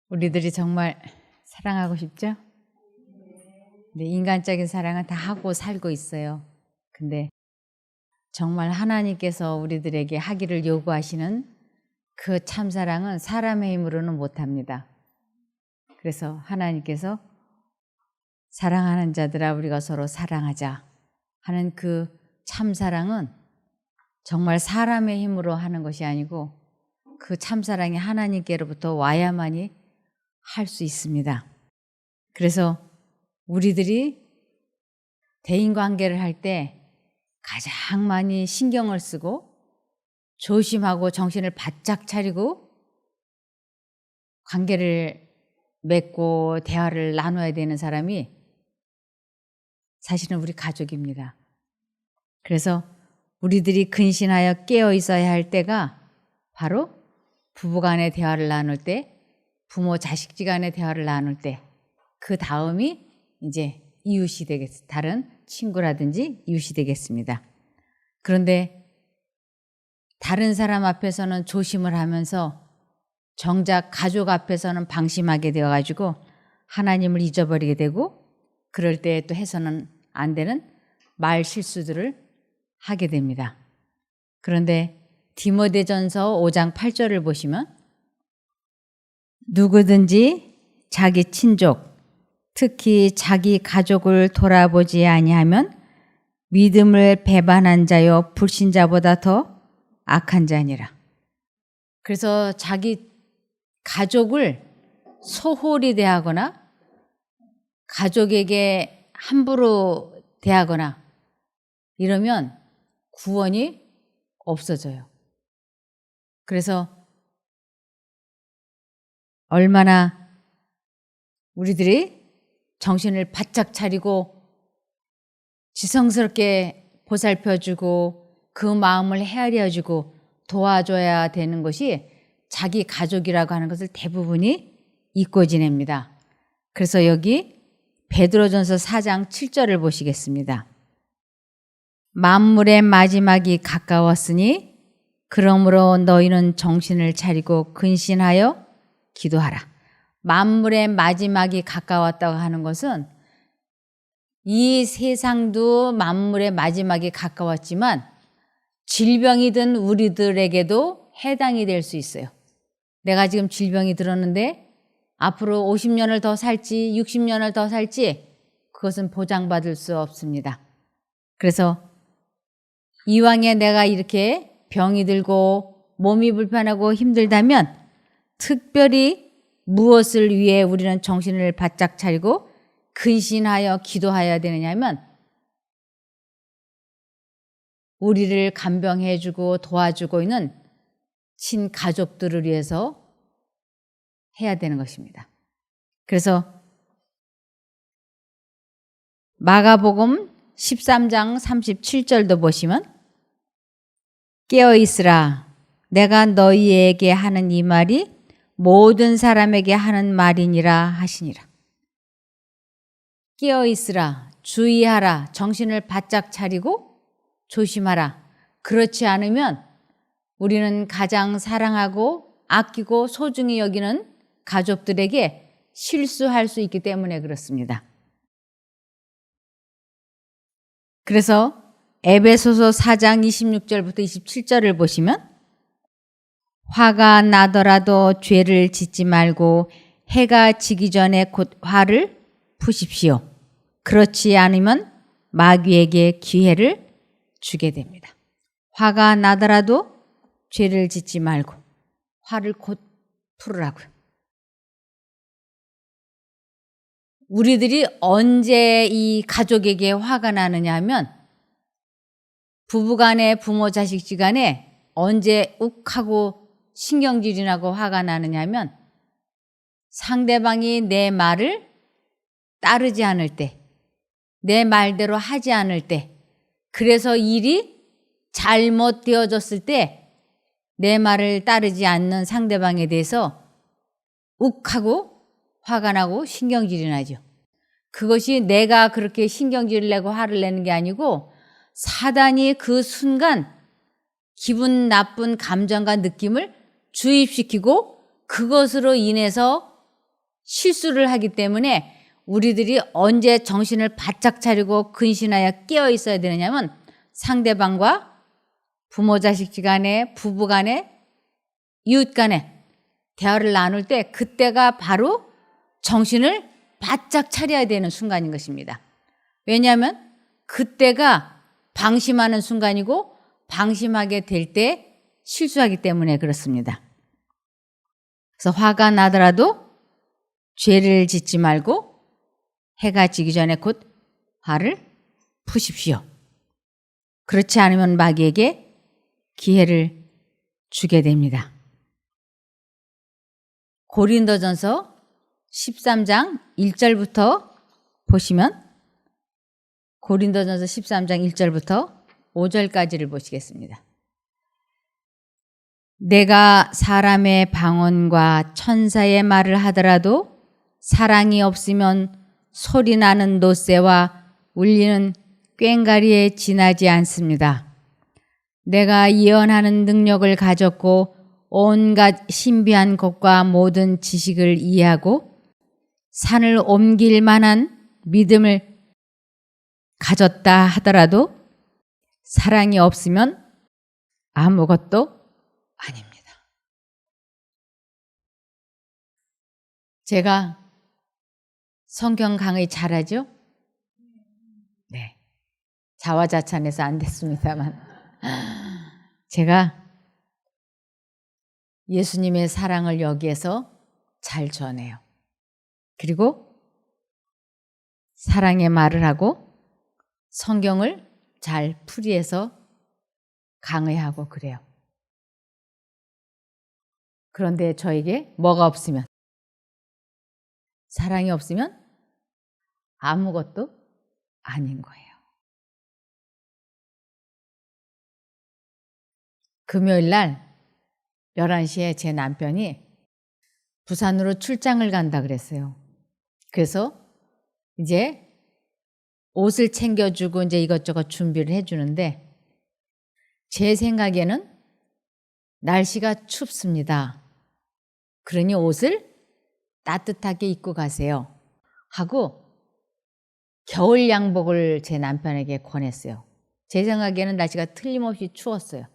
우리들이 정말 사랑하고 싶죠? 근데 인간적인 사랑은 다 하고 살고 있어요. 근데 정말 하나님께서 우리들에게 하기를 요구하시는 그 참사랑은 사람의 힘으로는 못합니다. 그래서 하나님께서 사랑하는 자들아 우리가 서로 사랑하자 하는 그 참사랑은 정말 사람의 힘으로 하는 것이 아니고 그 참사랑이 하나님께로부터 와야만이 할 수 있습니다. 그래서 우리들이 대인관계를 할 때 가장 많이 신경을 쓰고 조심하고 정신을 바짝 차리고 관계를 맺고 대화를 나눠야 되는 사람이 사실은 우리 가족입니다. 그래서 우리들이 근신하여 깨어 있어야 할 때가 바로 부부간의 대화를 나눌 때, 부모 자식지간의 대화를 나눌 때, 그 다음이 이제 이웃이 되겠습니다. 다른 친구라든지 이웃이 되겠습니다. 그런데 다른 사람 앞에서는 조심을 하면서 정작 가족 앞에서는 방심하게 되어가지고 하나님을 잊어버리게 되고 그럴 때 또 해서는 안 되는 말 실수들을 하게 됩니다. 그런데 디모데전서 5장 8절을 보시면 누구든지 자기 친족, 특히 자기 가족을 돌아보지 아니하면 믿음을 배반한 자요 불신자보다 더 악한 자니라. 그래서 자기 가족을 소홀히 대하거나 가족에게 함부로 대하거나 이러면 구원이 없어져요. 그래서 얼마나 우리들이 정신을 바짝 차리고 지성스럽게 보살펴주고 그 마음을 헤아려주고 도와줘야 되는 것이 자기 가족이라고 하는 것을 대부분이 잊고 지냅니다. 그래서 여기 베드로전서 4장 7절을 보시겠습니다. 만물의 마지막이 가까웠으니 그러므로 너희는 정신을 차리고 근신하여 기도하라. 만물의 마지막이 가까웠다고 하는 것은 이 세상도 만물의 마지막이 가까웠지만 질병이 든 우리들에게도 해당이 될 수 있어요. 내가 지금 질병이 들었는데 앞으로 50년을 더 살지 60년을 더 살지 그것은 보장받을 수 없습니다. 그래서 이왕에 내가 이렇게 병이 들고 몸이 불편하고 힘들다면 특별히 무엇을 위해 우리는 정신을 바짝 차리고 근신하여 기도해야 되느냐면 우리를 간병해주고 도와주고 있는 친가족들을 위해서 해야 되는 것입니다. 그래서 마가복음 13장 37절도 보시면 깨어있으라 내가 너희에게 하는 이 말이 모든 사람에게 하는 말이니라 하시니라. 깨어있으라 주의하라 정신을 바짝 차리고 조심하라. 그렇지 않으면 우리는 가장 사랑하고 아끼고 소중히 여기는 가족들에게 실수할 수 있기 때문에 그렇습니다. 그래서 에베소서 4장 26절부터 27절을 보시면 화가 나더라도 죄를 짓지 말고 해가 지기 전에 곧 화를 푸십시오. 그렇지 않으면 마귀에게 기회를 주게 됩니다. 화가 나더라도 죄를 짓지 말고 화를 곧 풀으라고요. 우리들이 언제 이 가족에게 화가 나느냐 하면 부부간에 부모 자식지간에 언제 욱하고 신경질이 나고 화가 나느냐 하면 상대방이 내 말을 따르지 않을 때, 내 말대로 하지 않을 때, 그래서 일이 잘못되어졌을 때 내 말을 따르지 않는 상대방에 대해서 욱하고 화가 나고 신경질이 나죠. 그것이 내가 그렇게 신경질을 내고 화를 내는 게 아니고 사단이 그 순간 기분 나쁜 감정과 느낌을 주입시키고 그것으로 인해서 실수를 하기 때문에 우리들이 언제 정신을 바짝 차리고 근신하여 깨어 있어야 되느냐면 상대방과 부모 자식 간에 부부 간에 이웃 간에 대화를 나눌 때 그때가 바로 정신을 바짝 차려야 되는 순간인 것입니다. 왜냐하면 그때가 방심하는 순간이고 방심하게 될 때 실수하기 때문에 그렇습니다. 그래서 화가 나더라도 죄를 짓지 말고 해가 지기 전에 곧 화를 푸십시오. 그렇지 않으면 마귀에게 기회를 주게 됩니다. 고린도전서 13장 1절부터 보시면 고린도전서 13장 1절부터 5절까지를 보시겠습니다. 내가 사람의 방언과 천사의 말을 하더라도 사랑이 없으면 소리나는 노새와 울리는 꽹과리에 지나지 않습니다. 내가 예언하는 능력을 가졌고 온갖 신비한 것과 모든 지식을 이해하고 산을 옮길 만한 믿음을 가졌다 하더라도 사랑이 없으면 아무것도 아닙니다. 제가 성경 강의 잘하죠? 네. 자화자찬해서 안 됐습니다만 제가 예수님의 사랑을 여기에서 잘 전해요. 그리고 사랑의 말을 하고 성경을 잘 풀이해서 강의하고 그래요. 그런데 저에게 뭐가 없으면, 사랑이 없으면 아무것도 아닌 거예요. 금요일 날 11시에 제 남편이 부산으로 출장을 간다 그랬어요. 그래서 이제 옷을 챙겨주고 이제 이것저것 준비를 해주는데 제 생각에는 날씨가 춥습니다. 그러니 옷을 따뜻하게 입고 가세요 하고 겨울 양복을 제 남편에게 권했어요. 제 생각에는 날씨가 틀림없이 추웠어요.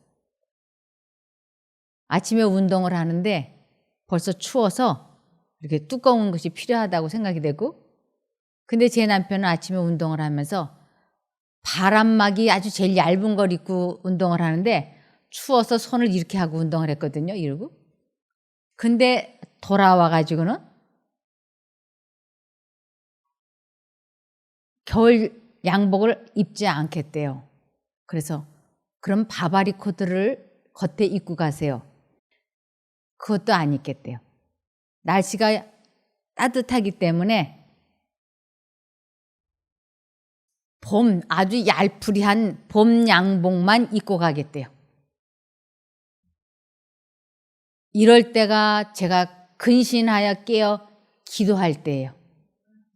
아침에 운동을 하는데 벌써 추워서 이렇게 두꺼운 것이 필요하다고 생각이 되고, 근데 제 남편은 아침에 운동을 하면서 바람막이 아주 제일 얇은 걸 입고 운동을 하는데 추워서 손을 이렇게 하고 운동을 했거든요. 이러고. 근데 돌아와 가지고는 겨울 양복을 입지 않겠대요. 그래서 그럼 바바리 코트를 겉에 입고 가세요. 그것도 안 입겠대요. 날씨가 따뜻하기 때문에 아주 얄푸리한 봄 양복만 입고 가겠대요. 이럴 때가 제가 근신하여 깨어 기도할 때예요.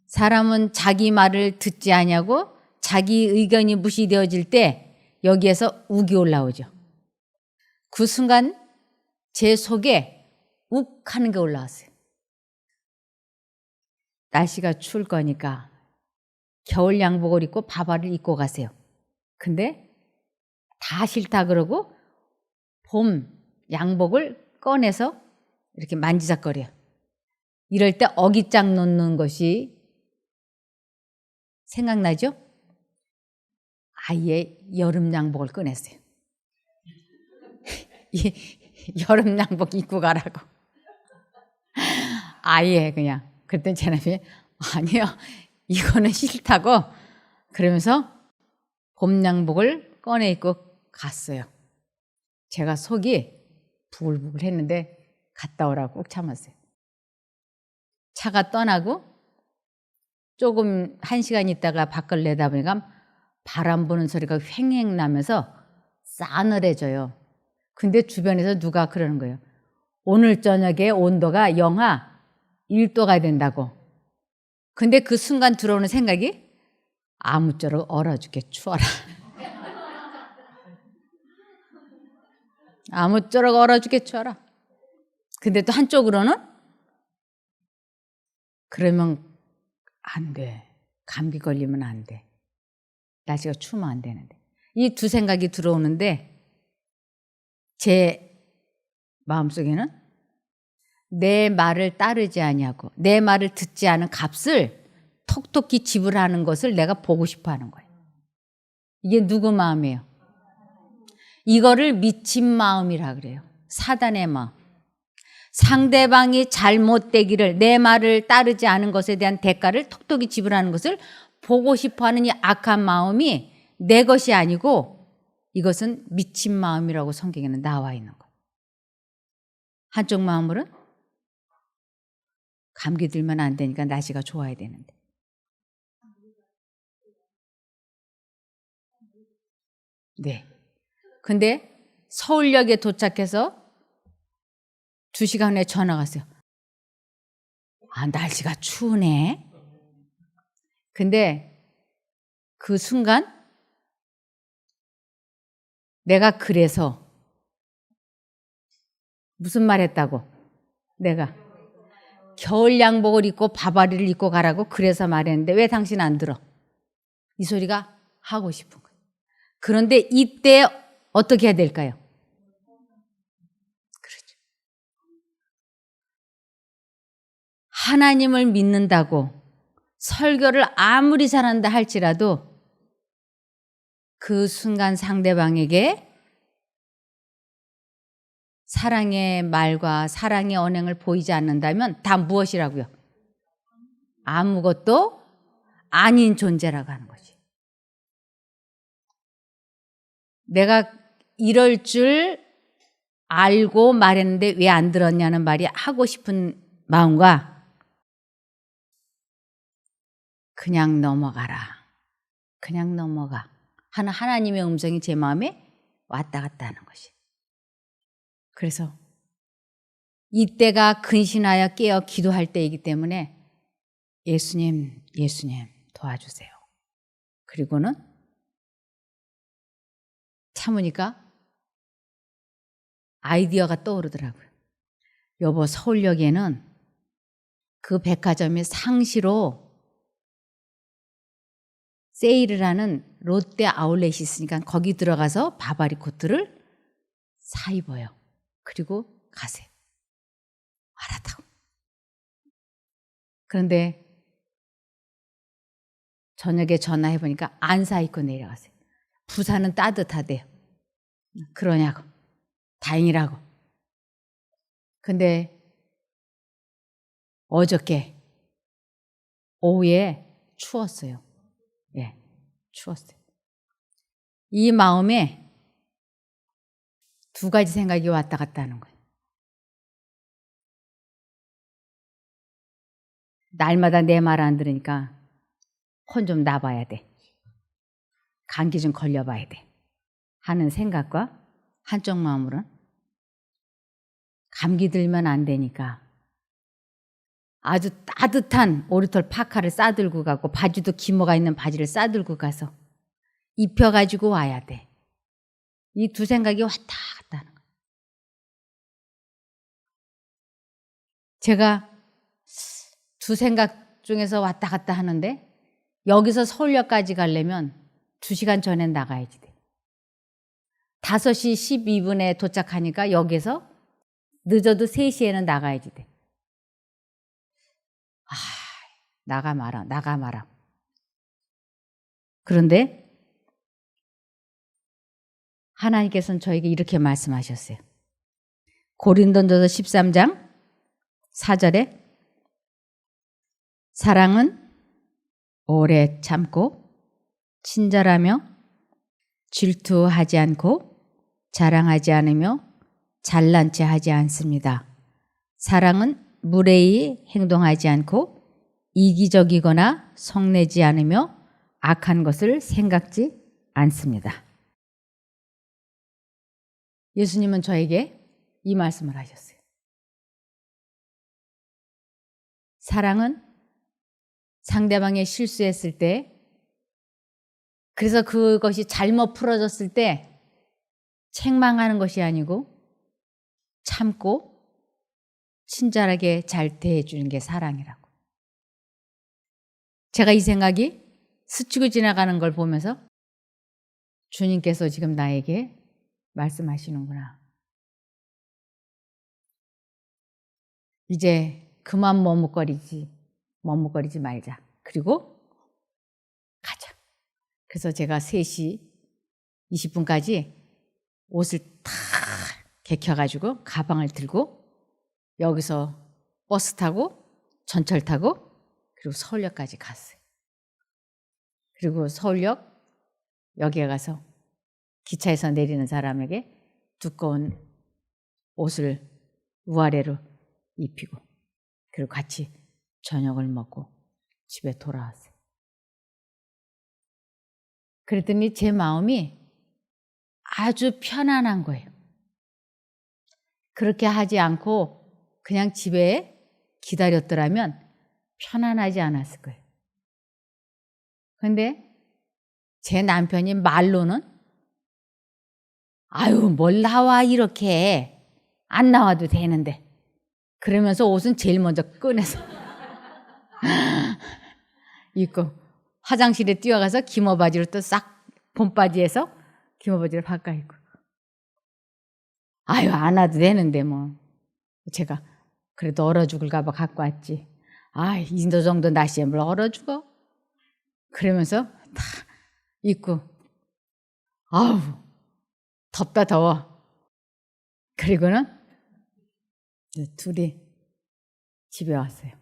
사람은 자기 말을 듣지 아니하고 자기 의견이 무시되어질 때 여기에서 욱이 올라오죠. 그 순간 제 속에 욱 하는 게 올라왔어요. 날씨가 추울 거니까 겨울 양복을 입고 바바를 입고 가세요. 근데 다 싫다 그러고 봄 양복을 꺼내서 이렇게 만지작거려요. 이럴 때 어깃장 놓는 것이 생각나죠? 아예 여름 양복을 꺼냈어요. 여름 양복 입고 가라고. 아예 그냥. 그랬더니 제 남편이 아니요, 이거는 싫다고 그러면서 봄 양복을 꺼내 입고 갔어요. 제가 속이 부글부글 했는데 갔다 오라고 꼭 참았어요. 차가 떠나고 조금 1시간 있다가 밖을 내다보니까 바람 부는 소리가 휑휑 나면서 싸늘해져요. 근데 주변에서 누가 그러는 거예요. 오늘 저녁에 온도가 영하 1도가 된다고. 근데 그 순간 들어오는 생각이 아무쪼록 얼어 죽게 추워라. 아무쪼록 얼어 죽게 추워라. 근데 또 한쪽으로는 그러면 안 돼. 감기 걸리면 안 돼. 날씨가 추우면 안 되는데. 이 두 생각이 들어오는데 제 마음속에는 내 말을 따르지 아니하고 내 말을 듣지 않은 값을 톡톡히 지불하는 것을 내가 보고 싶어 하는 거예요. 이게 누구 마음이에요? 이거를 미친 마음이라 그래요. 사단의 마음. 상대방이 잘못되기를, 내 말을 따르지 않은 것에 대한 대가를 톡톡히 지불하는 것을 보고 싶어하는 이 악한 마음이 내 것이 아니고 이것은 미친 마음이라고 성경에는 나와 있는 거예요. 한쪽 마음으로는 감기 들면 안 되니까 날씨가 좋아야 되는데. 네. 근데 서울역에 도착해서 2시간 후에 전화가 왔어요. 아, 날씨가 추우네. 근데 그 순간 내가 그래서 무슨 말 했다고? 내가 겨울 양복을 입고 바바리를 입고 가라고 그래서 말했는데 왜 당신 안 들어? 이 소리가 하고 싶은 거예요. 그런데 이때 어떻게 해야 될까요? 그렇죠. 하나님을 믿는다고 설교를 아무리 잘한다 할지라도 그 순간 상대방에게 사랑의 말과 사랑의 언행을 보이지 않는다면 다 무엇이라고요? 아무것도 아닌 존재라고 하는 거지. 내가 이럴 줄 알고 말했는데 왜 안 들었냐는 말이 하고 싶은 마음과 그냥 넘어가라. 그냥 넘어가. 하는 하나님의 음성이 제 마음에 왔다 갔다 하는 것이. 그래서 이때가 근신하여 깨어 기도할 때이기 때문에 예수님, 예수님 도와주세요. 그리고는 참으니까 아이디어가 떠오르더라고요. 여보, 서울역에는 그 백화점이 상시로 세일을 하는 롯데 아울렛이 있으니까 거기 들어가서 바바리 코트를 사 입어요. 그리고 가세요. 알았다고. 그런데 저녁에 전화해보니까 안 사 입고 내려가세요. 부산은 따뜻하대요. 그러냐고. 다행이라고. 근데 어저께 오후에 추웠어요. 예, 추웠어요. 이 마음에 두 가지 생각이 왔다 갔다 하는 거예요. 날마다 내 말 안 들으니까 혼 좀 나봐야 돼. 감기 좀 걸려봐야 돼. 하는 생각과 한쪽 마음으로는 감기 들면 안 되니까 아주 따뜻한 오리털 파카를 싸들고 가고 바지도 기모가 있는 바지를 싸들고 가서 입혀가지고 와야 돼. 이 두 생각이 왔다 갔다 하는 거예요. 제가 두 생각 중에서 왔다 갔다 하는데 여기서 서울역까지 가려면 2시간 전에 나가야지 돼. 5시 12분에 도착하니까 여기서 늦어도 3시에는 나가야지 돼. 아, 나가 마라, 나가 마라. 그런데 하나님께서는 저에게 이렇게 말씀하셨어요. 고린도전서 13장 4절에 사랑은 오래 참고 친절하며 질투하지 않고 자랑하지 않으며 잘난 체 하지 않습니다. 사랑은 무례히 행동하지 않고 이기적이거나 성내지 않으며 악한 것을 생각지 않습니다. 예수님은 저에게 이 말씀을 하셨어요. 사랑은 상대방이 실수했을 때, 그래서 그것이 잘못 풀어졌을 때 책망하는 것이 아니고 참고 친절하게 잘 대해주는 게 사랑이라고. 제가 이 생각이 스치고 지나가는 걸 보면서 주님께서 지금 나에게 말씀하시는구나. 이제 그만 머뭇거리지 말자. 그리고 가자. 그래서 제가 3시 20분까지 옷을 다 개켜가지고 가방을 들고 여기서 버스 타고 전철 타고 그리고 서울역까지 갔어요. 그리고 서울역 여기에 가서 기차에서 내리는 사람에게 두꺼운 옷을 위아래로 입히고 그리고 같이 저녁을 먹고 집에 돌아왔어요. 그랬더니 제 마음이 아주 편안한 거예요. 그렇게 하지 않고 그냥 집에 기다렸더라면 편안하지 않았을 거예요. 그런데 제 남편이 말로는 아유 뭘 나와 이렇게 안 나와도 되는데 그러면서 옷은 제일 먼저 꺼내서 입고 화장실에 뛰어가서 기모바지로 또 싹 봄바지에서 기모바지를 바꿔 입고 아유 안 와도 되는데 뭐 제가 그래도 얼어 죽을까 봐 갖고 왔지. 아 인도 정도 날씨에 뭘 얼어 죽어. 그러면서 다 입고 아우 덥다 더워. 그리고는 둘이 집에 왔어요.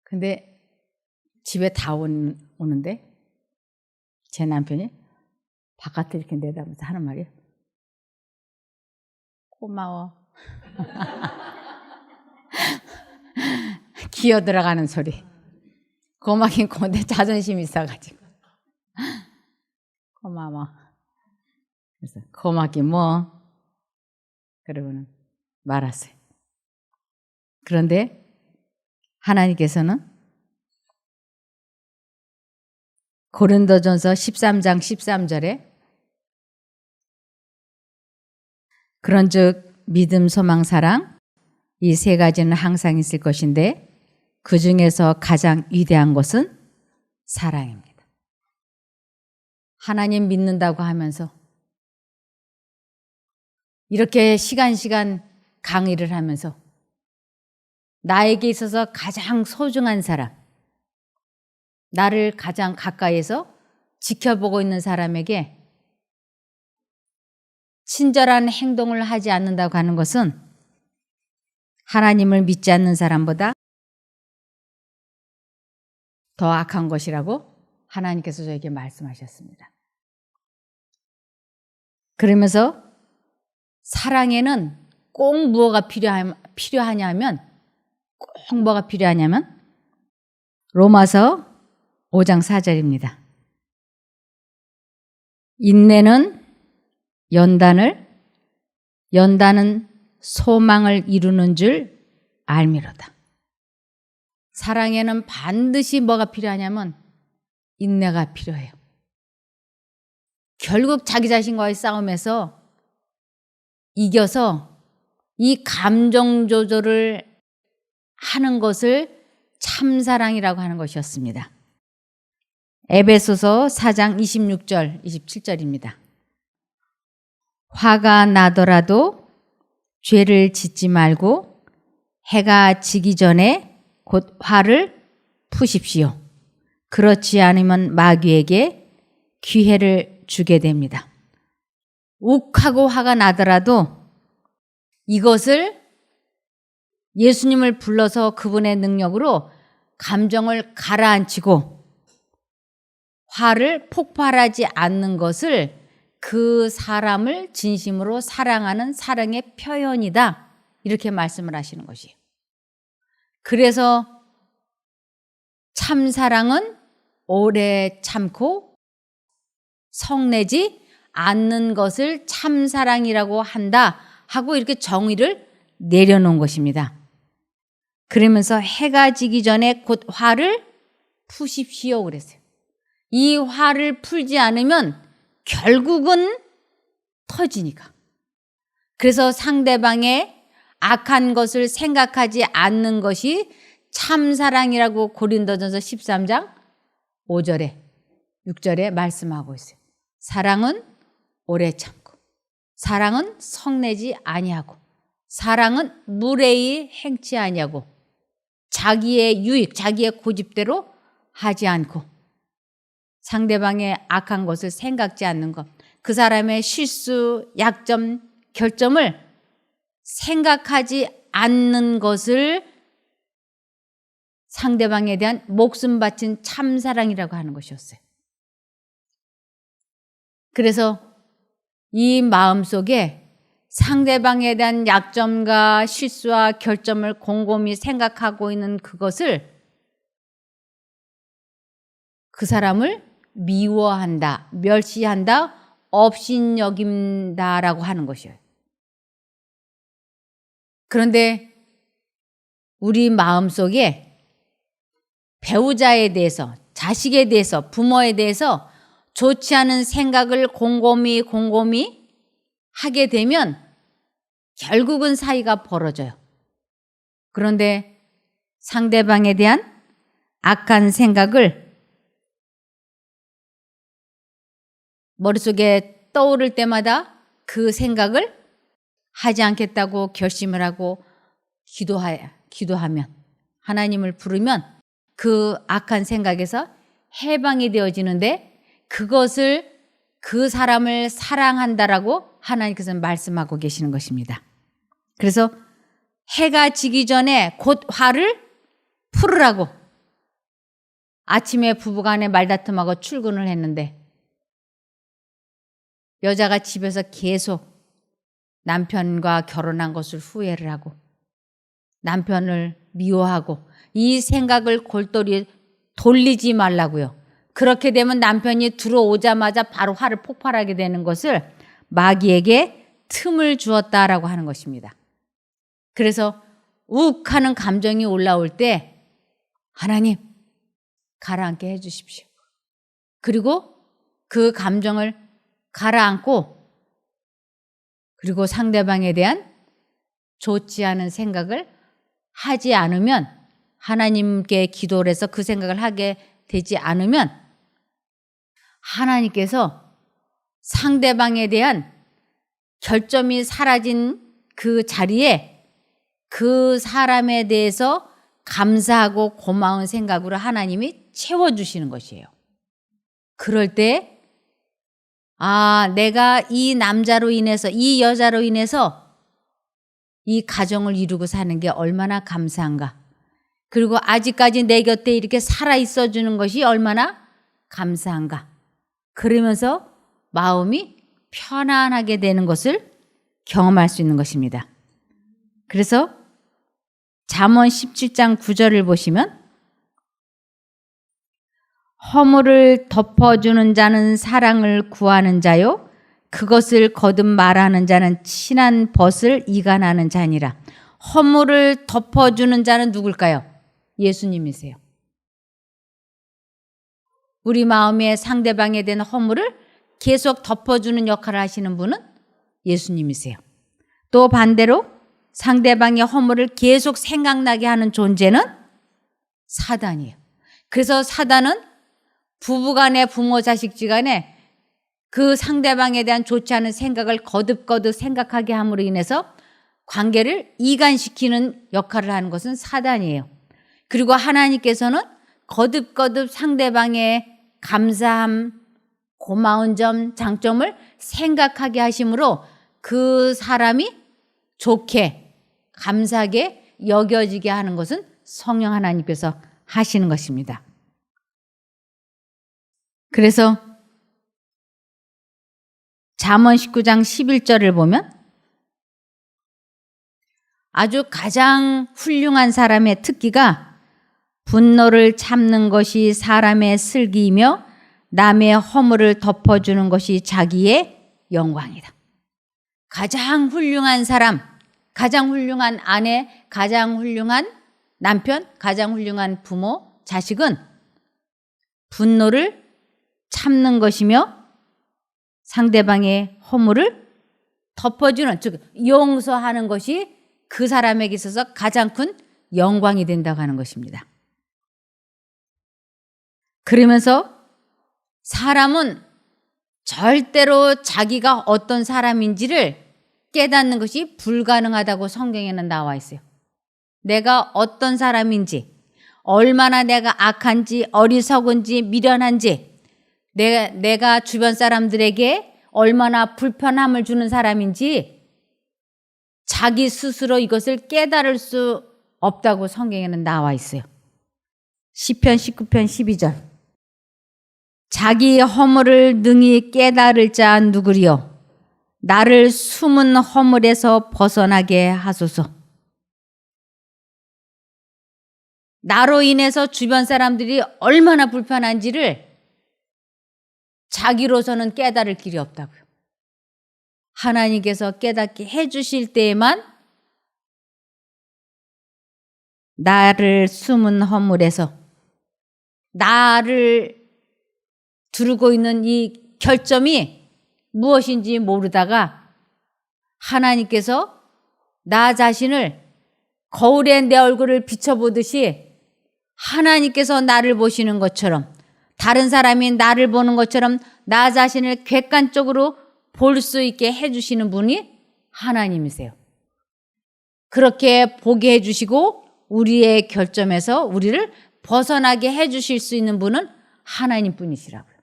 근데 집에 다 오는데 제 남편이 바깥에 이렇게 내다보면서 하는 말이에요. 고마워. 기어 들어가는 소리. 고마긴 고운데 자존심이 있어가지고. 고마워. 그래서 고맙긴 뭐. 그러고는 말았어요. 그런데 하나님께서는 고린도전서 13장 13절에 그런즉 믿음, 소망, 사랑 이 3가지는 항상 있을 것인데 그 중에서 가장 위대한 것은 사랑입니다. 하나님 믿는다고 하면서 이렇게 시간 강의를 하면서 나에게 있어서 가장 소중한 사람, 나를 가장 가까이에서 지켜보고 있는 사람에게 친절한 행동을 하지 않는다고 하는 것은 하나님을 믿지 않는 사람보다 더 악한 것이라고 하나님께서 저에게 말씀하셨습니다. 그러면서 사랑에는 꼭 뭐가 필요하냐면 꼭 뭐가 필요하냐면 로마서 5장 4절입니다. 인내는 연단은 소망을 이루는 줄 알미로다. 사랑에는 반드시 뭐가 필요하냐면 인내가 필요해요. 결국 자기 자신과의 싸움에서 이겨서 이 감정 조절을 하는 것을 참사랑이라고 하는 것이었습니다. 에베소서 4장 26절, 27절입니다. 화가 나더라도 죄를 짓지 말고 해가 지기 전에 곧 화를 푸십시오. 그렇지 않으면 마귀에게 기회를 주게 됩니다. 욱하고 화가 나더라도 이것을 예수님을 불러서 그분의 능력으로 감정을 가라앉히고 화를 폭발하지 않는 것을 그 사람을 진심으로 사랑하는 사랑의 표현이다. 이렇게 말씀을 하시는 것이에요. 그래서 참사랑은 오래 참고 성내지 않는 것을 참사랑이라고 한다 하고 이렇게 정의를 내려놓은 것입니다. 그러면서 해가 지기 전에 곧 화를 푸십시오 그랬어요. 이 화를 풀지 않으면 결국은 터지니까. 그래서 상대방의 악한 것을 생각하지 않는 것이 참사랑이라고 고린도전서 13장 5절에 6절에 말씀하고 있어요. 사랑은 오래 참고, 사랑은 성내지 아니하고, 사랑은 무례히 행치 아니하고, 자기의 유익, 자기의 고집대로 하지 않고, 상대방의 악한 것을 생각지 않는 것, 그 사람의 실수, 약점, 결점을 생각하지 않는 것을 상대방에 대한 목숨 바친 참사랑이라고 하는 것이었어요. 그래서 이 마음속에 상대방에 대한 약점과 실수와 결점을 곰곰이 생각하고 있는 그것을, 그 사람을 미워한다, 멸시한다, 업신여긴다라고 하는 것이에요. 그런데 우리 마음속에 배우자에 대해서, 자식에 대해서, 부모에 대해서 좋지 않은 생각을 곰곰이 하게 되면 결국은 사이가 벌어져요. 그런데 상대방에 대한 악한 생각을 머릿속에 떠오를 때마다 그 생각을 하지 않겠다고 결심을 하고 기도하면, 하나님을 부르면 그 악한 생각에서 해방이 되어지는데, 그것을, 그 사람을 사랑한다라고 하나님께서 말씀하고 계시는 것입니다. 그래서 해가 지기 전에 곧 화를 풀으라고, 아침에 부부간에 말다툼하고 출근을 했는데 여자가 집에서 계속 남편과 결혼한 것을 후회를 하고 남편을 미워하고, 이 생각을 골똘히 돌리지 말라고요. 그렇게 되면 남편이 들어오자마자 바로 화를 폭발하게 되는 것을 마귀에게 틈을 주었다라고 하는 것입니다. 그래서 욱하는 감정이 올라올 때 하나님 가라앉게 해 주십시오. 그리고 그 감정을 가라앉고, 그리고 상대방에 대한 좋지 않은 생각을 하지 않으면, 하나님께 기도를 해서 그 생각을 하게 되지 않으면 하나님께서 상대방에 대한 결점이 사라진 그 자리에 그 사람에 대해서 감사하고 고마운 생각으로 하나님이 채워주시는 것이에요. 그럴 때, 아, 내가 이 남자로 인해서, 이 여자로 인해서 이 가정을 이루고 사는 게 얼마나 감사한가. 그리고 아직까지 내 곁에 이렇게 살아있어 주는 것이 얼마나 감사한가. 그러면서 마음이 편안하게 되는 것을 경험할 수 있는 것입니다. 그래서 잠언 17장 9절을 보시면, 허물을 덮어주는 자는 사랑을 구하는 자요, 그것을 거듭 말하는 자는 친한 벗을 이간하는 자니라. 허물을 덮어주는 자는 누굴까요? 예수님이세요. 우리 마음의 상대방에 대한 허물을 계속 덮어주는 역할을 하시는 분은 예수님이세요. 또 반대로 상대방의 허물을 계속 생각나게 하는 존재는 사단이에요. 그래서 사단은 부부간에, 부모 자식지간에 그 상대방에 대한 좋지 않은 생각을 거듭거듭 생각하게 함으로 인해서 관계를 이간시키는 역할을 하는 것은 사단이에요. 그리고 하나님께서는 거듭거듭 상대방의 감사함, 고마운 점, 장점을 생각하게 하심으로 그 사람이 좋게, 감사하게 여겨지게 하는 것은 성령 하나님께서 하시는 것입니다. 그래서 잠언 19장 11절을 보면, 아주 가장 훌륭한 사람의 특기가 분노를 참는 것이 사람의 슬기이며 남의 허물을 덮어주는 것이 자기의 영광이다. 가장 훌륭한 사람, 가장 훌륭한 아내, 가장 훌륭한 남편, 가장 훌륭한 부모, 자식은 분노를 참는 것이며 상대방의 허물을 덮어주는, 즉 용서하는 것이 그 사람에게 있어서 가장 큰 영광이 된다고 하는 것입니다. 그러면서 사람은 절대로 자기가 어떤 사람인지를 깨닫는 것이 불가능하다고 성경에는 나와 있어요. 내가 어떤 사람인지, 얼마나 내가 악한지, 어리석은지, 미련한지, 내가 주변 사람들에게 얼마나 불편함을 주는 사람인지 자기 스스로 이것을 깨달을 수 없다고 성경에는 나와 있어요. 시편 19편 12절. 자기 허물을 능히 깨달을 자 누구리요? 나를 숨은 허물에서 벗어나게 하소서. 나로 인해서 주변 사람들이 얼마나 불편한지를 자기로서는 깨달을 길이 없다고요. 하나님께서 깨닫게 해주실 때에만 나를 숨은 허물에서 나를 두르고 있는 이 결점이 무엇인지 모르다가 하나님께서 나 자신을 거울에 내 얼굴을 비춰보듯이 하나님께서 나를 보시는 것처럼 다른 사람이 나를 보는 것처럼 나 자신을 객관적으로 볼 수 있게 해주시는 분이 하나님이세요. 그렇게 보게 해주시고 우리의 결점에서 우리를 벗어나게 해주실 수 있는 분은 하나님 뿐이시라고요.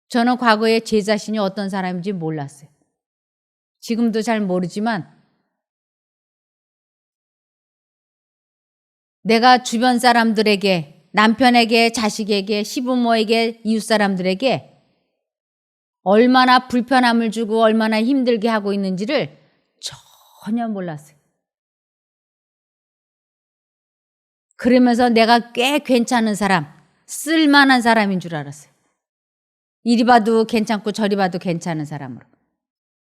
저는 과거에 제 자신이 어떤 사람인지 몰랐어요. 지금도 잘 모르지만 내가 주변 사람들에게, 남편에게, 자식에게, 시부모에게, 이웃 사람들에게 얼마나 불편함을 주고 얼마나 힘들게 하고 있는지를 전혀 몰랐어요. 그러면서 내가 꽤 괜찮은 사람, 쓸만한 사람인 줄 알았어요. 이리 봐도 괜찮고 저리 봐도 괜찮은 사람으로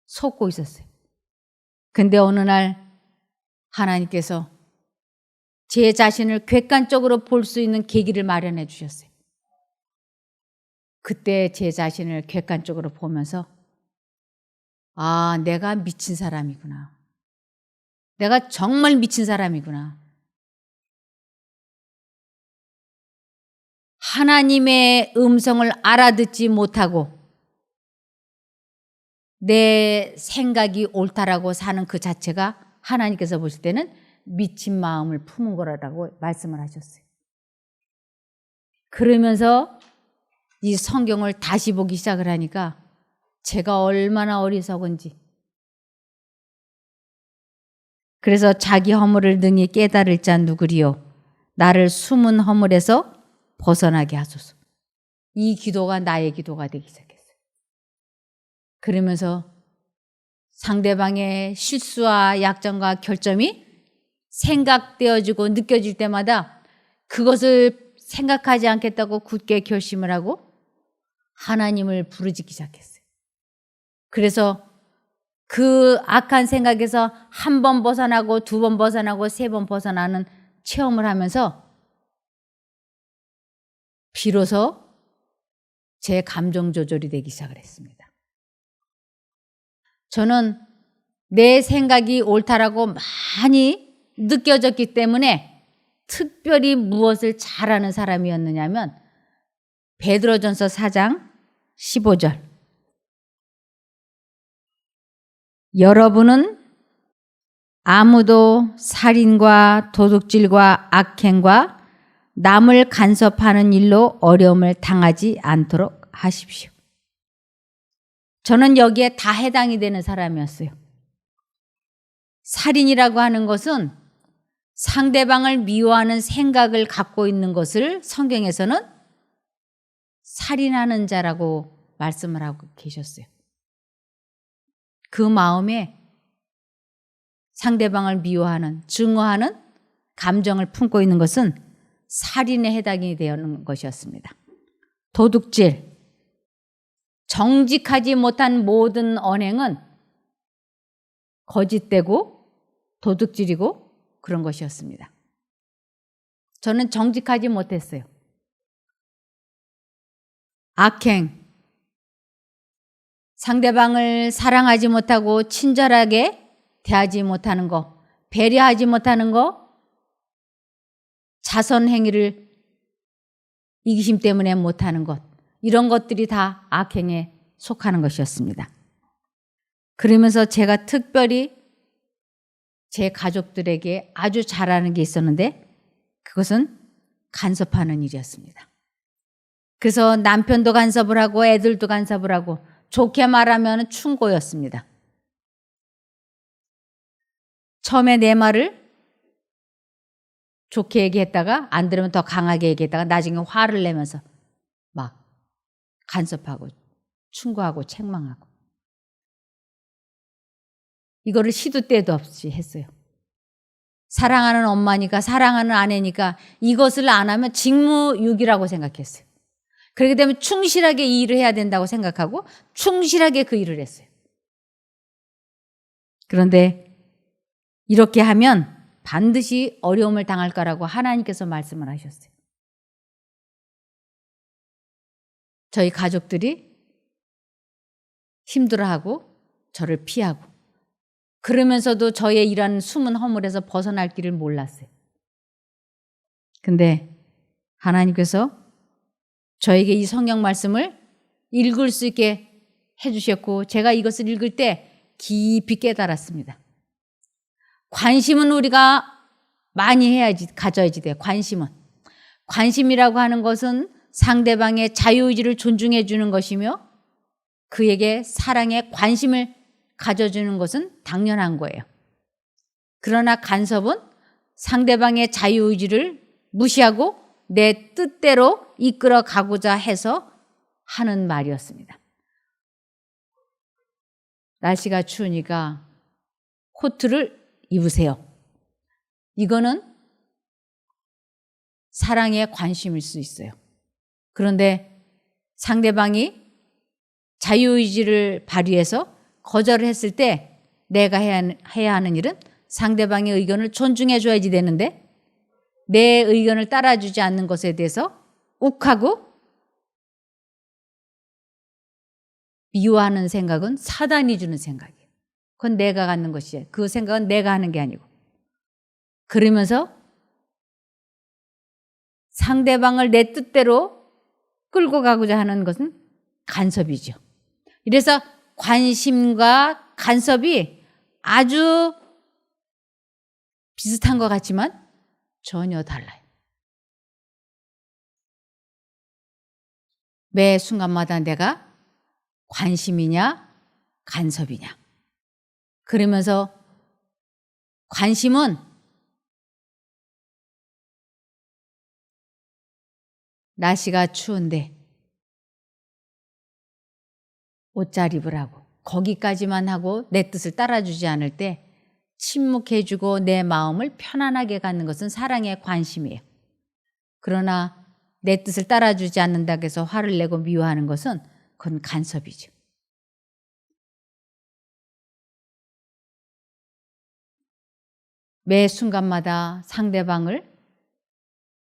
속고 있었어요. 근데 어느 날 하나님께서 제 자신을 객관적으로 볼 수 있는 계기를 마련해 주셨어요. 그때 제 자신을 객관적으로 보면서 아, 내가 미친 사람이구나. 내가 정말 미친 사람이구나. 하나님의 음성을 알아듣지 못하고 내 생각이 옳다라고 사는 그 자체가 하나님께서 보실 때는 미친 마음을 품은 거라고 말씀을 하셨어요. 그러면서 이 성경을 다시 보기 시작을 하니까 제가 얼마나 어리석은지. 그래서 자기 허물을 능히 깨달을 자 누구리요? 나를 숨은 허물에서 벗어나게 하소서. 이 기도가 나의 기도가 되기 시작했어요. 그러면서 상대방의 실수와 약점과 결점이 생각되어지고 느껴질 때마다 그것을 생각하지 않겠다고 굳게 결심을 하고 하나님을 부르짖기 시작했어요. 그래서 그 악한 생각에서 한 번 벗어나고 두 번 벗어나고 세 번 벗어나는 체험을 하면서 비로소 제 감정 조절이 되기 시작을 했습니다. 저는 내 생각이 옳다라고 많이 느껴졌기 때문에 특별히 무엇을 잘하는 사람이었느냐면 베드로전서 4장 15절. 여러분은 아무도 살인과 도둑질과 악행과 남을 간섭하는 일로 어려움을 당하지 않도록 하십시오. 저는 여기에 다 해당이 되는 사람이었어요. 살인이라고 하는 것은 상대방을 미워하는 생각을 갖고 있는 것을 성경에서는 살인하는 자라고 말씀을 하고 계셨어요. 그 마음에 상대방을 미워하는, 증오하는 감정을 품고 있는 것은 살인에 해당이 되는 것이었습니다. 도둑질, 정직하지 못한 모든 언행은 거짓되고 도둑질이고 그런 것이었습니다. 저는 정직하지 못했어요. 악행, 상대방을 사랑하지 못하고 친절하게 대하지 못하는 거, 배려하지 못하는 거, 자선 행위를 이기심 때문에 못하는 것, 이런 것들이 다 악행에 속하는 것이었습니다. 그러면서 제가 특별히 제 가족들에게 아주 잘하는 게 있었는데 그것은 간섭하는 일이었습니다. 그래서 남편도 간섭을 하고 애들도 간섭을 하고 좋게 말하면 충고였습니다. 처음에 내 말을 좋게 얘기했다가 안 들으면 더 강하게 얘기했다가 나중에 화를 내면서 막 간섭하고 충고하고 책망하고 이거를 시도 때도 없이 했어요. 사랑하는 엄마니까 사랑하는 아내니까 이것을 안 하면 직무유기라고 생각했어요. 그렇게 되면 충실하게 이 일을 해야 된다고 생각하고 충실하게 그 일을 했어요. 그런데 이렇게 하면 반드시 어려움을 당할 거라고 하나님께서 말씀을 하셨어요. 저희 가족들이 힘들어하고 저를 피하고 그러면서도 저의 이런 숨은 허물에서 벗어날 길을 몰랐어요. 근데 하나님께서 저에게 이 성경 말씀을 읽을 수 있게 해주셨고 제가 이것을 읽을 때 깊이 깨달았습니다. 관심은 우리가 많이 해야지, 가져야지 돼요. 관심이라고 하는 것은 상대방의 자유의지를 존중해 주는 것이며 그에게 사랑에 관심을 가져주는 것은 당연한 거예요. 그러나 간섭은 상대방의 자유의지를 무시하고 내 뜻대로 이끌어 가고자 해서 하는 말이었습니다. 날씨가 추우니까 코트를 입으세요. 이거는 사랑에 관심일 수 있어요. 그런데 상대방이 자유의지를 발휘해서 거절을 했을 때 내가 해야 하는 일은 상대방의 의견을 존중해 줘야지 되는데 내 의견을 따라주지 않는 것에 대해서 욱하고 미워하는 생각은 사단이 주는 생각이에요. 그건 내가 갖는 것이에요. 그 생각은 내가 하는 게 아니고. 그러면서 상대방을 내 뜻대로 끌고 가고자 하는 것은 간섭이죠. 이래서 관심과 간섭이 아주 비슷한 것 같지만 전혀 달라요. 매 순간마다 내가 관심이냐 간섭이냐. 그러면서 관심은 날씨가 추운데 옷 잘 입으라고 거기까지만 하고 내 뜻을 따라주지 않을 때 침묵해주고 내 마음을 편안하게 갖는 것은 사랑의 관심이에요. 그러나 내 뜻을 따라주지 않는다고 해서 화를 내고 미워하는 것은 그건 간섭이죠. 매 순간마다 상대방을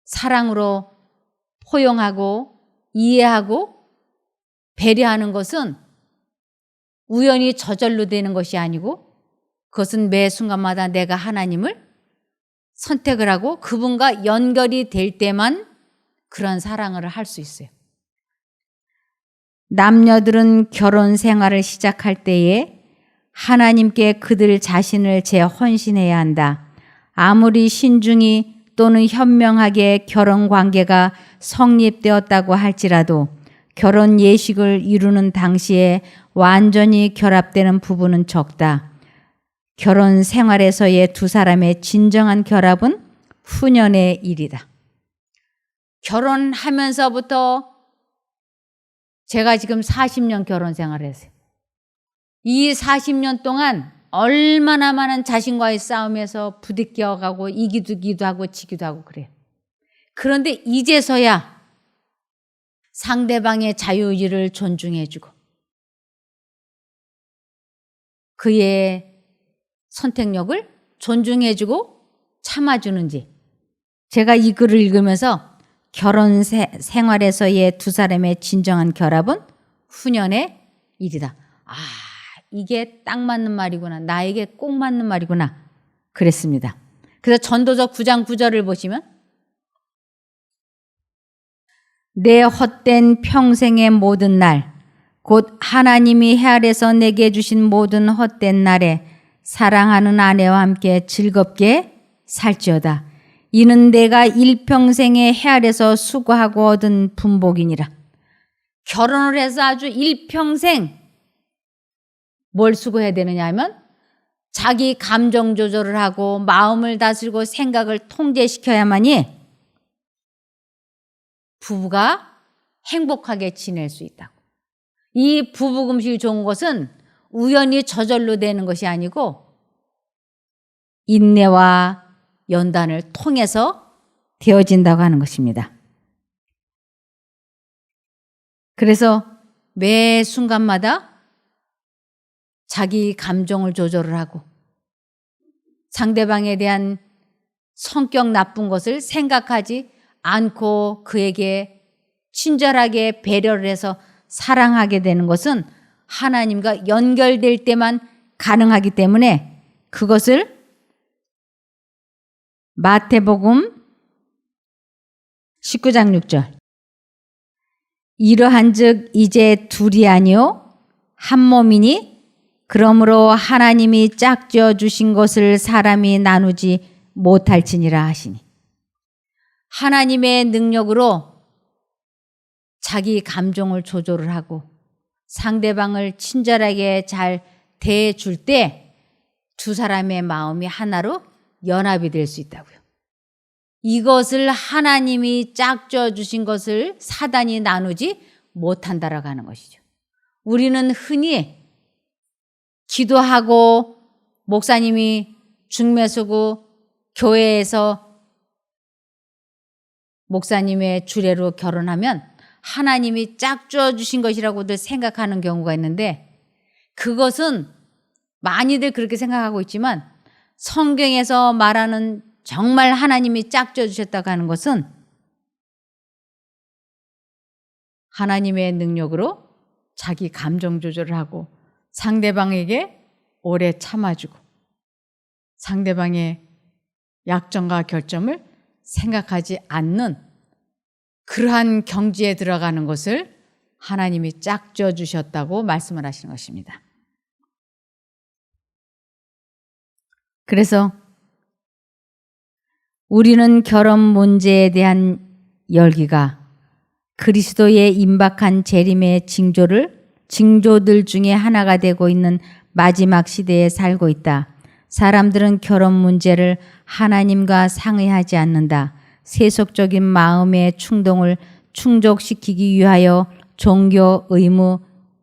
사랑으로 포용하고 이해하고 배려하는 것은 우연히 저절로 되는 것이 아니고 그것은 매 순간마다 내가 하나님을 선택을 하고 그분과 연결이 될 때만 그런 사랑을 할 수 있어요. 남녀들은 결혼 생활을 시작할 때에 하나님께 그들 자신을 재헌신해야 한다. 아무리 신중히 또는 현명하게 결혼 관계가 성립되었다고 할지라도 결혼 예식을 이루는 당시에 완전히 결합되는 부부는 적다. 결혼 생활에서의 두 사람의 진정한 결합은 후년의 일이다. 결혼하면서부터 제가 지금 40년 결혼 생활을 했어요. 이 40년 동안 얼마나 많은 자신과의 싸움에서 부딪혀가고 이기기도 하고 지기도 하고 그래요. 그런데 이제서야 상대방의 자유의지를 존중해주고 그의 선택력을 존중해주고 참아주는지 제가 이 글을 읽으면서 결혼 생활에서의 두 사람의 진정한 결합은 후년의 일이다. 아, 이게 딱 맞는 말이구나. 나에게 꼭 맞는 말이구나. 그랬습니다. 그래서 전도서 9장 9절을 보시면 내 헛된 평생의 모든 날, 곧 하나님이 해 아래서 내게 주신 모든 헛된 날에 사랑하는 아내와 함께 즐겁게 살지어다. 이는 내가 일평생의 해 아래서 수고하고 얻은 분복이니라. 결혼을 해서 아주 일평생 뭘 수고해야 되느냐 하면 자기 감정 조절을 하고 마음을 다스리고 생각을 통제시켜야만이 부부가 행복하게 지낼 수 있다고. 이 부부 음식이 좋은 것은 우연히 저절로 되는 것이 아니고 인내와 연단을 통해서 되어진다고 하는 것입니다. 그래서 매 순간마다 자기 감정을 조절을 하고 상대방에 대한 성격 나쁜 것을 생각하지 않고 그에게 친절하게 배려를 해서 사랑하게 되는 것은 하나님과 연결될 때만 가능하기 때문에 그것을 마태복음 19장 6절 이러한즉 이제 둘이 아니요 한 몸이니 그러므로 하나님이 짝지어 주신 것을 사람이 나누지 못할지니라 하시니 하나님의 능력으로 자기 감정을 조절을 하고 상대방을 친절하게 잘 대해줄 때 두 사람의 마음이 하나로 연합이 될 수 있다고요. 이것을 하나님이 짝져 주신 것을 사단이 나누지 못한다라고 하는 것이죠. 우리는 흔히 기도하고 목사님이 중매수고 교회에서 목사님의 주례로 결혼하면 하나님이 짝져 주신 것이라고들 생각하는 경우가 있는데 그것은 많이들 그렇게 생각하고 있지만 성경에서 말하는 정말 하나님이 짝져 주셨다고 하는 것은 하나님의 능력으로 자기 감정 조절을 하고 상대방에게 오래 참아주고 상대방의 약점과 결점을 생각하지 않는 그러한 경지에 들어가는 것을 하나님이 짝져 주셨다고 말씀을 하시는 것입니다. 그래서 우리는 결혼 문제에 대한 열기가 그리스도의 임박한 재림의 징조들 중에 하나가 되고 있는 마지막 시대에 살고 있다. 사람들은 결혼 문제를 하나님과 상의하지 않는다. 세속적인 마음의 충동을 충족시키기 위하여 종교 의무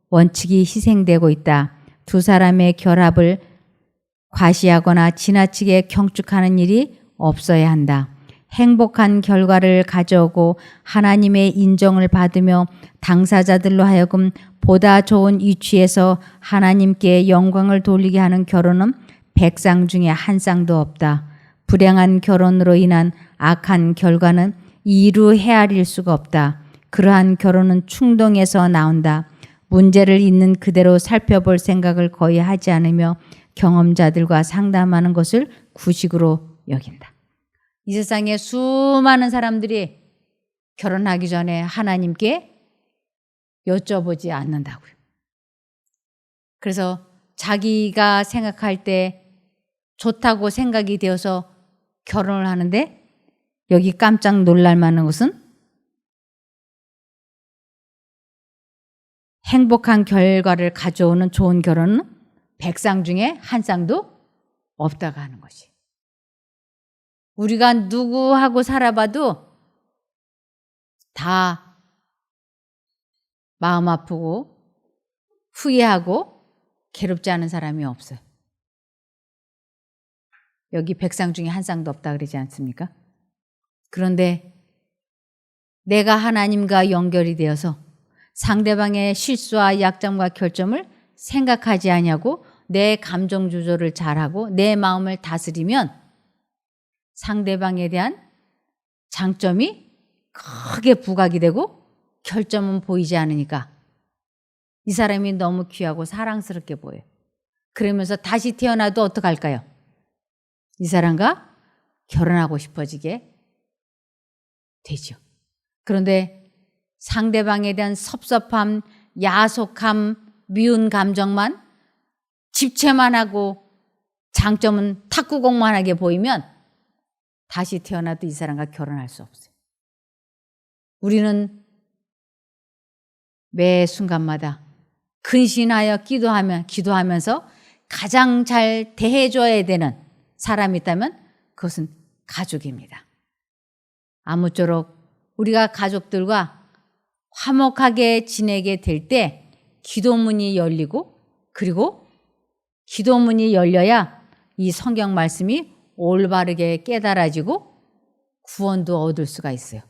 원칙이 희생되고 있다. 두 사람의 결합을 과시하거나 지나치게 경축하는 일이 없어야 한다. 행복한 결과를 가져오고 하나님의 인정을 받으며 당사자들로 하여금 보다 좋은 위치에서 하나님께 영광을 돌리게 하는 결혼은 100쌍 중에 한 쌍도 없다. 불행한 결혼으로 인한 악한 결과는 이루 헤아릴 수가 없다. 그러한 결혼은 충동에서 나온다. 문제를 있는 그대로 살펴볼 생각을 거의 하지 않으며 경험자들과 상담하는 것을 구식으로 여긴다. 이 세상에 수많은 사람들이 결혼하기 전에 하나님께 여쭤보지 않는다고요. 그래서 자기가 생각할 때 좋다고 생각이 되어서 결혼을 하는데 여기 깜짝 놀랄 만한 것은 행복한 결과를 가져오는 좋은 결혼은 100쌍 중에 한 쌍도 없다고 하는 것이. 우리가 누구하고 살아봐도 다 마음 아프고 후회하고 괴롭지 않은 사람이 없어요. 여기 100쌍 중에 한 쌍도 없다 그러지 않습니까? 그런데 내가 하나님과 연결이 되어서 상대방의 실수와 약점과 결점을 생각하지 아니하고 내 감정 조절을 잘하고 내 마음을 다스리면 상대방에 대한 장점이 크게 부각이 되고 결점은 보이지 않으니까 이 사람이 너무 귀하고 사랑스럽게 보여요. 그러면서 다시 태어나도 어떡할까요? 이 사람과 결혼하고 싶어지게 되죠. 그런데 상대방에 대한 섭섭함, 야속함, 미운 감정만 집체만 하고 장점은 탁구공만하게 보이면 다시 태어나도 이 사람과 결혼할 수 없어요. 우리는 매 순간마다 근신하여 기도하면서 가장 잘 대해줘야 되는 사람이 있다면 그것은 가족입니다. 아무쪼록 우리가 가족들과 화목하게 지내게 될 때 기도문이 열리고, 그리고 기도문이 열려야 이 성경 말씀이 올바르게 깨달아지고 구원도 얻을 수가 있어요.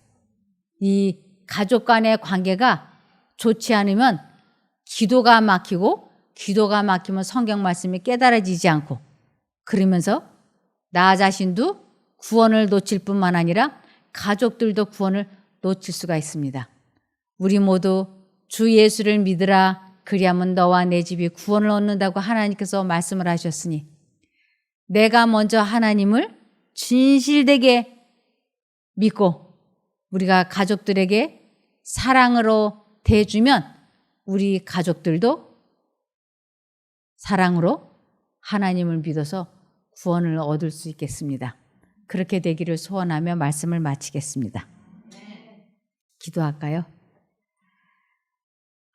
이 가족 간의 관계가 좋지 않으면 기도가 막히고, 기도가 막히면 성경 말씀이 깨달아지지 않고, 그러면서 나 자신도 구원을 놓칠 뿐만 아니라 가족들도 구원을 놓칠 수가 있습니다. 우리 모두 주 예수를 믿으라, 그리하면 너와 내 집이 구원을 얻는다고 하나님께서 말씀을 하셨으니, 내가 먼저 하나님을 진실되게 믿고 우리가 가족들에게 사랑으로 대해주면 우리 가족들도 사랑으로 하나님을 믿어서 구원을 얻을 수 있겠습니다. 그렇게 되기를 소원하며 말씀을 마치겠습니다. 기도할까요?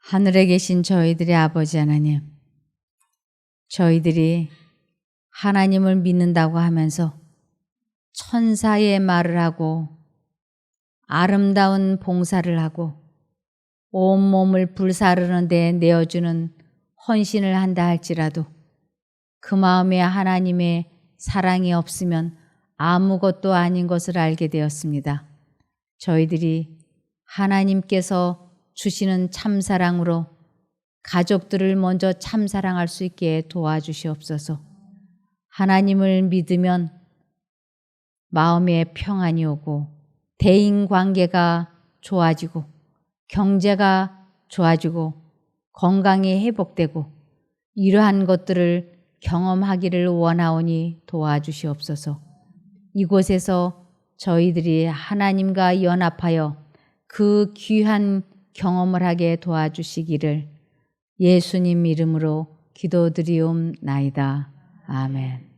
하늘에 계신 저희들의 아버지 하나님, 저희들이 하나님을 믿는다고 하면서 천사의 말을 하고 아름다운 봉사를 하고 온몸을 불사르는 데 내어주는 헌신을 한다 할지라도 그 마음에 하나님의 사랑이 없으면 아무것도 아닌 것을 알게 되었습니다. 저희들이 하나님께서 주시는 참사랑으로 가족들을 먼저 참사랑할 수 있게 도와주시옵소서. 하나님을 믿으면 마음에 평안이 오고 대인관계가 좋아지고 경제가 좋아지고 건강이 회복되고 이러한 것들을 경험하기를 원하오니 도와주시옵소서. 이곳에서 저희들이 하나님과 연합하여 그 귀한 경험을 하게 도와주시기를 예수님 이름으로 기도드리옵나이다. 아멘.